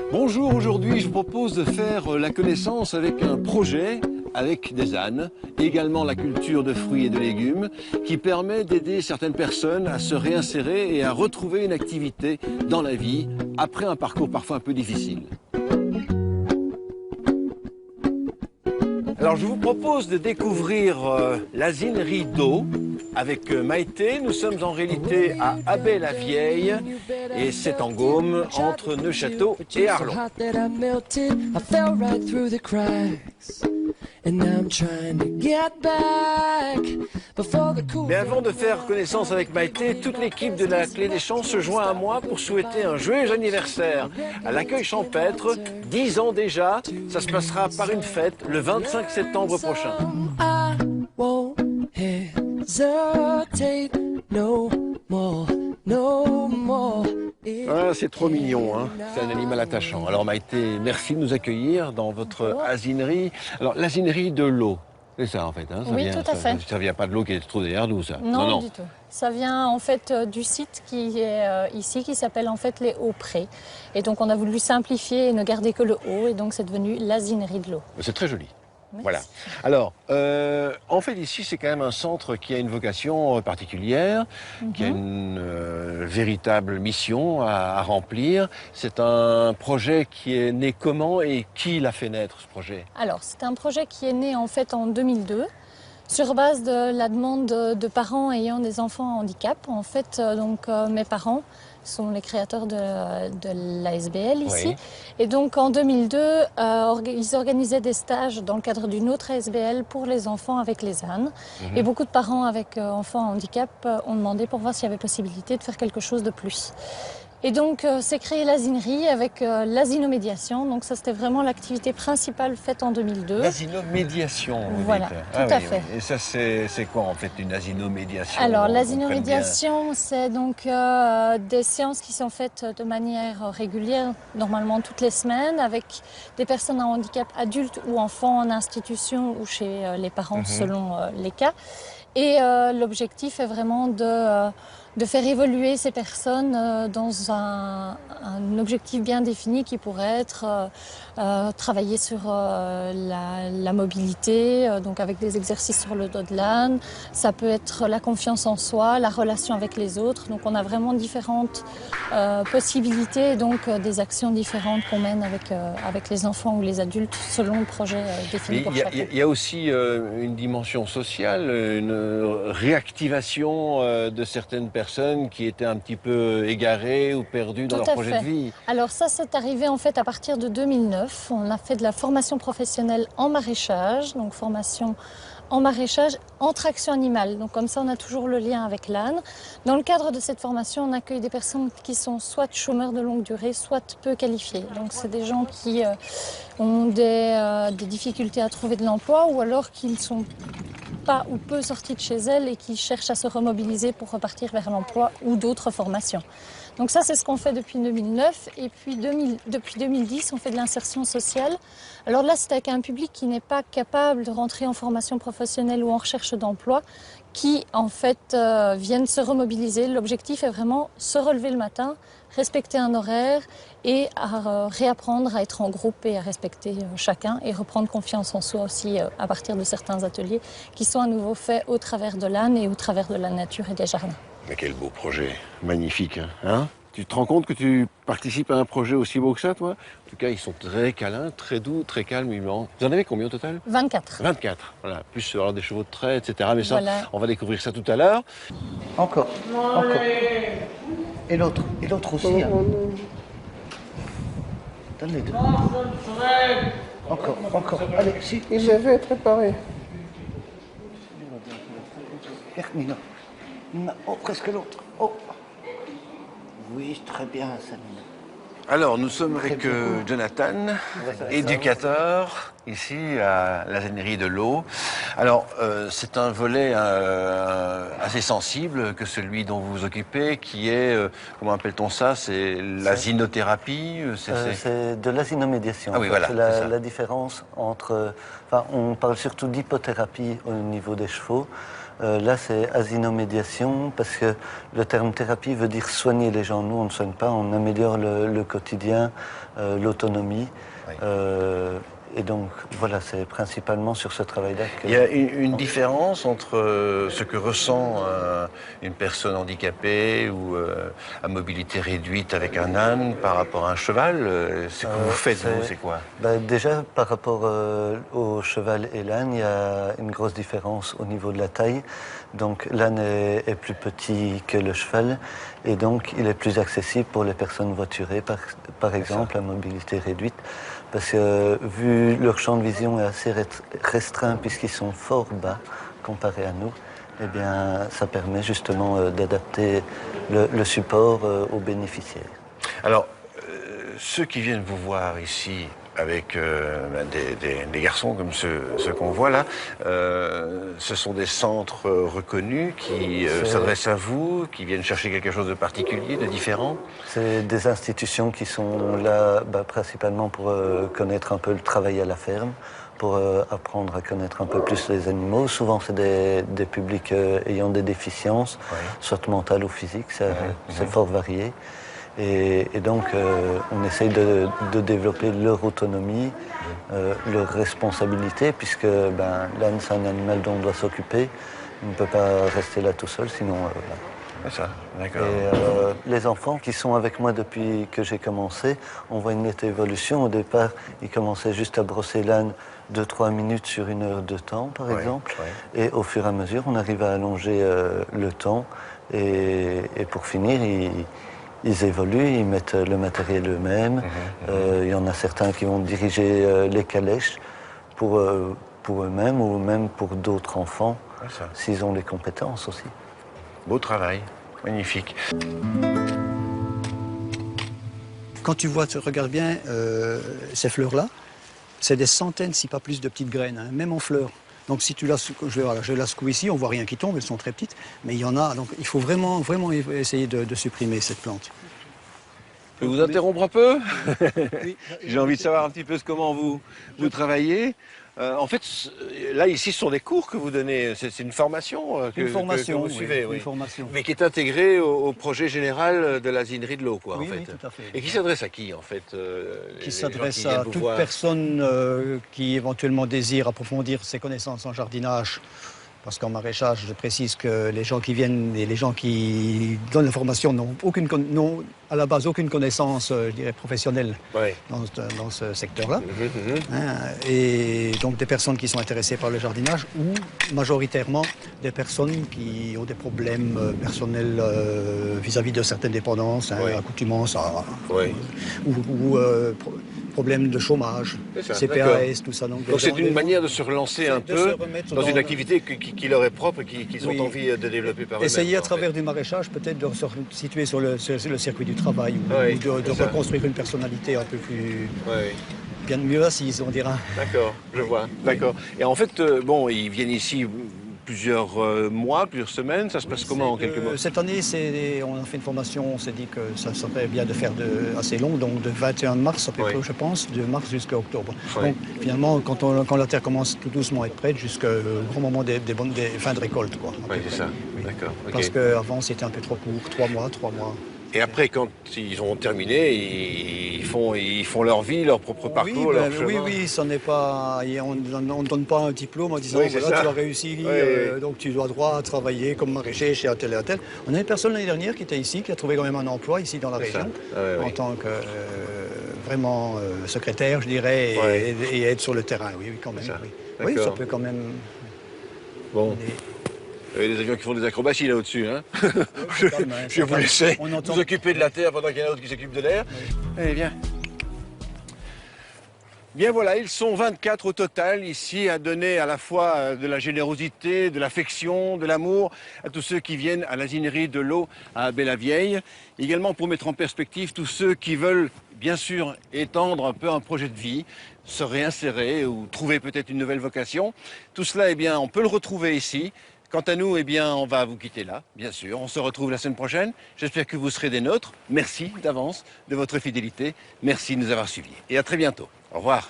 Bonjour, aujourd'hui je vous propose de faire la connaissance avec un projet avec des ânes, également la culture de fruits et de légumes, qui permet d'aider certaines personnes à se réinsérer et à retrouver une activité dans la vie après un parcours parfois un peu difficile. Alors je vous propose de découvrir l'asinerie d'eau avec Maïté. Nous sommes en réalité à Abbé-la-Vieille et c'est en Gaume, entre Neufchâteau et Arlon. Mais avant de faire connaissance avec Maïté, toute l'équipe de la Clé des Champs se joint à moi pour souhaiter un joyeux anniversaire à l'accueil champêtre, 10 ans déjà. Ça se passera par une fête le 25 septembre prochain. Ah, c'est trop mignon, hein. C'est un animal attachant. Alors Maïté, merci de nous accueillir dans votre asinerie. Alors l'asinerie de l'eau, c'est ça en fait, hein. Oui, tout à fait. Ça vient pas de l'eau qui se trouve derrière nous, ça. Non, du tout. Ça vient en fait du site qui est ici, qui s'appelle en fait les Hauts-Prés. Et donc on a voulu simplifier et ne garder que le haut, et donc c'est devenu l'asinerie de l'eau. C'est très joli. Merci. Voilà. Alors, en fait, ici, c'est quand même un centre qui a une vocation particulière, qui a une véritable mission à remplir. C'est un projet qui est né comment et qui l'a fait naître, ce projet? Alors, c'est un projet qui est né en fait en 2002. Sur base de la demande de parents ayant des enfants à handicap. En fait, mes parents sont les créateurs de l'ASBL ici. Oui. Et donc en 2002, ils organisaient des stages dans le cadre d'une autre ASBL pour les enfants avec les ânes. Et beaucoup de parents avec enfants à handicap ont demandé pour voir s'il y avait possibilité de faire quelque chose de plus. Et donc, c'est créé l'asinerie avec l'asinomédiation. Donc ça, c'était vraiment l'activité principale faite en 2002. L'asinomédiation, vous Voilà, dites. tout à fait. Oui. Et ça, c'est quoi en fait une asinomédiation? Alors, l'asinomédiation, c'est donc des séances qui sont faites de manière régulière, normalement toutes les semaines, avec des personnes à handicap adultes ou enfants en institution ou chez les parents selon les cas. Et l'objectif est vraiment de faire évoluer ces personnes dans un objectif bien défini qui pourrait être travailler sur la mobilité, donc avec des exercices sur le dos de l'âne. Ça peut être la confiance en soi, la relation avec les autres. Donc on a vraiment différentes possibilités, donc des actions différentes qu'on mène avec les enfants ou les adultes selon le projet défini pour chacun. Il y a aussi une dimension sociale, une réactivation de certaines personnes qui étaient un petit peu égarées ou perdues dans leur projet de vie. Alors ça, c'est arrivé en fait à partir de 2009. On a fait de la formation professionnelle en maraîchage, donc formation en maraîchage en traction animale. Donc comme ça, on a toujours le lien avec l'âne. Dans le cadre de cette formation, on accueille des personnes qui sont soit chômeurs de longue durée, soit peu qualifiés. Donc c'est des gens qui ont des difficultés à trouver de l'emploi ou alors qui ne sont pas ou peu sorties de chez elles et qui cherchent à se remobiliser pour repartir vers l'emploi ou d'autres formations. Donc ça, c'est ce qu'on fait depuis 2009. Et puis depuis 2010, on fait de l'insertion sociale. Alors là, c'est avec un public qui n'est pas capable de rentrer en formation professionnelle ou en recherche d'emploi, qui en fait viennent se remobiliser. L'objectif est vraiment se relever le matin, respecter un horaire et à réapprendre à être en groupe et à respecter chacun et reprendre confiance en soi aussi à partir de certains ateliers qui sont à nouveau faits au travers de l'âne et au travers de la nature et des jardins. Mais quel beau projet, magnifique, hein? Tu te rends compte que tu participes à un projet aussi beau que ça, toi? En tout cas, ils sont très câlins, très doux, très calmes, vivants. Vous en avez combien au total? 24. 24, voilà. Plus alors des chevaux de trait, etc. Mais ça, Voilà. on va découvrir ça tout à l'heure. Encore. Et l'autre aussi. Hein. Donne les deux. Encore. Allez, si. Il l'avait préparé. Hermina. Oh, presque l'autre. Oh. Oui, très bien, Samina. Alors, nous sommes avec Jonathan, éducateur, ici à l'asinerie de l'eau. Alors, c'est un volet assez sensible que celui dont vous vous occupez, qui est, comment appelle-t-on ça? C'est l'asinothérapie? C'est de l'asinomédiation. Ah oui, voilà. C'est la différence entre... Enfin, on parle surtout d'hypothérapie au niveau des chevaux. Là, c'est asinomédiation parce que le terme thérapie veut dire soigner les gens. Nous, on ne soigne pas, on améliore le quotidien, l'autonomie. Oui. Et donc, voilà, c'est principalement sur ce travail-là que... Il y a une différence entre ce que ressent une personne handicapée ou à mobilité réduite avec un âne par rapport à un cheval. Ce que vous faites, vous, c'est quoi? Déjà, par rapport au cheval et l'âne, il y a une grosse différence au niveau de la taille. Donc, l'âne est plus petit que le cheval et donc il est plus accessible pour les personnes voiturées, par exemple, à mobilité réduite. Parce que vu leur champ de vision est assez restreint puisqu'ils sont fort bas comparé à nous, eh bien, ça permet justement d'adapter le support aux bénéficiaires. Alors, ceux qui viennent vous voir ici avec des garçons comme ceux qu'on voit là, ce sont des centres reconnus qui s'adressent à vous, qui viennent chercher quelque chose de particulier, de différent? C'est des institutions qui sont là principalement pour connaître un peu le travail à la ferme, pour apprendre à connaître un peu plus les animaux. Souvent, c'est des publics ayant des déficiences, Oui. soit mentales ou physiques, c'est fort varié. Et donc, on essaye de développer leur autonomie, leur responsabilité, puisque l'âne, c'est un animal dont on doit s'occuper. Il ne peut pas rester là tout seul, sinon... C'est ça, d'accord. Et les enfants qui sont avec moi depuis que j'ai commencé, on voit une nette évolution. Au départ, ils commençaient juste à brosser l'âne 2-3 minutes sur 1 heure de temps, par exemple. Ouais. Et au fur et à mesure, on arrive à allonger le temps. Et pour finir, ils évoluent, ils mettent le matériel eux-mêmes. Il y en a certains qui vont diriger les calèches pour eux-mêmes ou même pour d'autres enfants, s'ils ont les compétences aussi. Beau travail, magnifique. Quand tu vois, tu regardes bien ces fleurs-là, c'est des centaines, si pas plus, de petites graines, hein, même en fleurs. Donc si tu la secoues, je la secoue ici, on voit rien qui tombe, elles sont très petites, mais il y en a, donc il faut vraiment essayer de supprimer cette plante. Je peux vous interrompre un peu? Oui. J'ai envie de savoir un petit peu comment vous travaillez. En fait, là, ici, ce sont des cours que vous donnez. C'est une formation que vous suivez, oui. Une formation. Mais qui est intégrée au projet général de l'asinerie de l'eau, quoi, Oui, en fait. oui, tout à fait. Et qui s'adresse à qui, en fait? Qui s'adresse à toute personne qui éventuellement désire approfondir ses connaissances en jardinage. Parce qu'en maraîchage, je précise que les gens qui viennent et les gens qui donnent la formation n'ont à la base aucune connaissance, je dirais, professionnelle dans ce secteur-là. Et donc des personnes qui sont intéressées par le jardinage ou majoritairement des personnes qui ont des problèmes personnels vis-à-vis de certaines dépendances, accoutumance ou problèmes de chômage, CPAS, tout ça. Donc c'est une manière de se relancer un peu dans une activité qui leur est propre et qu'ils ont envie de développer par eux-mêmes. Essayer à travers du maraîchage peut-être de se situer sur le circuit du travail ou de reconstruire une personnalité un peu plus... bien mieux assise, on dira. D'accord, je vois, d'accord. Et en fait, bon, ils viennent ici plusieurs mois, plusieurs semaines, ça se passe comment en quelques mots? Cette année, on a fait une formation, on s'est dit que ça serait bien de faire assez long, donc de 21 mars à peu près, je pense, de mars jusqu'à octobre. Donc finalement, quand la terre commence tout doucement à être prête, jusqu'au grand moment des fins de récolte, quoi. Oui, c'est ça, d'accord. Parce qu'avant, c'était un peu trop court, 3 mois. Et après, quand ils ont terminé, ils font leur vie, leur propre parcours, leur chemin. Oui, ça n'est pas... On ne donne pas un diplôme en disant, voilà, tu as réussi, donc tu dois droit à travailler comme maraîcher chez un tel et un tel. On a une personne l'année dernière qui était ici, qui a trouvé quand même un emploi ici dans la région, en tant que vraiment secrétaire, je dirais, et aide sur le terrain, oui, quand même. Oui, ça peut quand même... Bon. Il y a des avions qui font des acrobaties là au-dessus. Hein. Je vais vous laisser vous occuper de la terre pendant qu'il y en a d'autres qui s'occupent de l'air. Allez, viens. Bien voilà, ils sont 24 au total ici à donner à la fois de la générosité, de l'affection, de l'amour à tous ceux qui viennent à l'asinerie de l'eau à Abbé-la-Vieille. Également pour mettre en perspective tous ceux qui veulent bien sûr étendre un peu un projet de vie, se réinsérer ou trouver peut-être une nouvelle vocation. Tout cela, eh bien, on peut le retrouver ici. Quant à nous, eh bien, on va vous quitter là, bien sûr. On se retrouve la semaine prochaine. J'espère que vous serez des nôtres. Merci d'avance de votre fidélité. Merci de nous avoir suivis. Et à très bientôt. Au revoir.